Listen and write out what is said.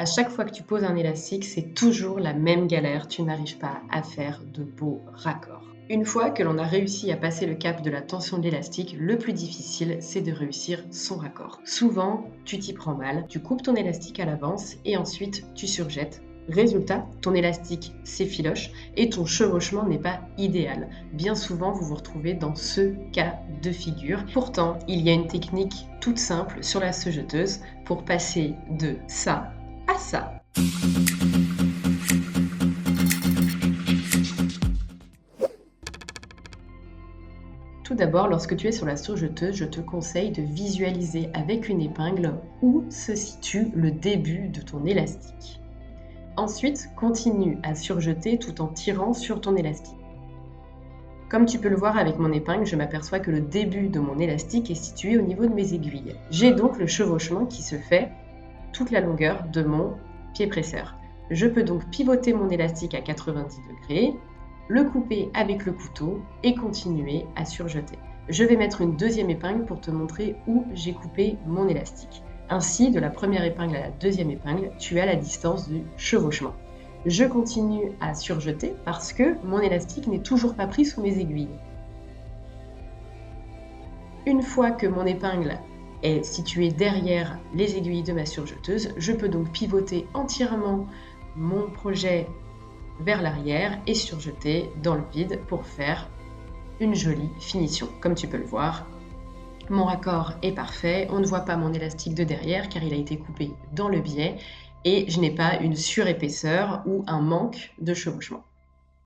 À chaque fois que tu poses un élastique, c'est toujours la même galère, tu n'arrives pas à faire de beaux raccords. Une fois que l'on a réussi à passer le cap de la tension de l'élastique, le plus difficile, c'est de réussir son raccord. Souvent, tu t'y prends mal, tu coupes ton élastique à l'avance et ensuite tu surjettes. Résultat, ton élastique s'effiloche et ton chevauchement n'est pas idéal. Bien souvent, vous vous retrouvez dans ce cas de figure. Pourtant, il y a une technique toute simple sur la saugeteuse pour passer de ça à ça. Tout d'abord, lorsque tu es sur la surjeteuse, je te conseille de visualiser avec une épingle où se situe le début de ton élastique. Ensuite, continue à surjeter tout en tirant sur ton élastique. Comme tu peux le voir avec mon épingle, je m'aperçois que le début de mon élastique est situé au niveau de mes aiguilles. J'ai donc le chevauchement qui se fait toute la longueur de mon pied presseur. Je peux donc pivoter mon élastique à 90 degrés, le couper avec le couteau et continuer à surjeter. Je vais mettre une deuxième épingle pour te montrer où j'ai coupé mon élastique. Ainsi, de la première épingle à la deuxième épingle, tu as la distance du chevauchement. Je continue à surjeter parce que mon élastique n'est toujours pas pris sous mes aiguilles. Une fois que mon épingle est située derrière les aiguilles de ma surjeteuse, je peux donc pivoter entièrement mon projet vers l'arrière et surjeter dans le vide pour faire une jolie finition. Comme tu peux le voir, mon raccord est parfait, on ne voit pas mon élastique de derrière car il a été coupé dans le biais et je n'ai pas une surépaisseur ou un manque de chevauchement.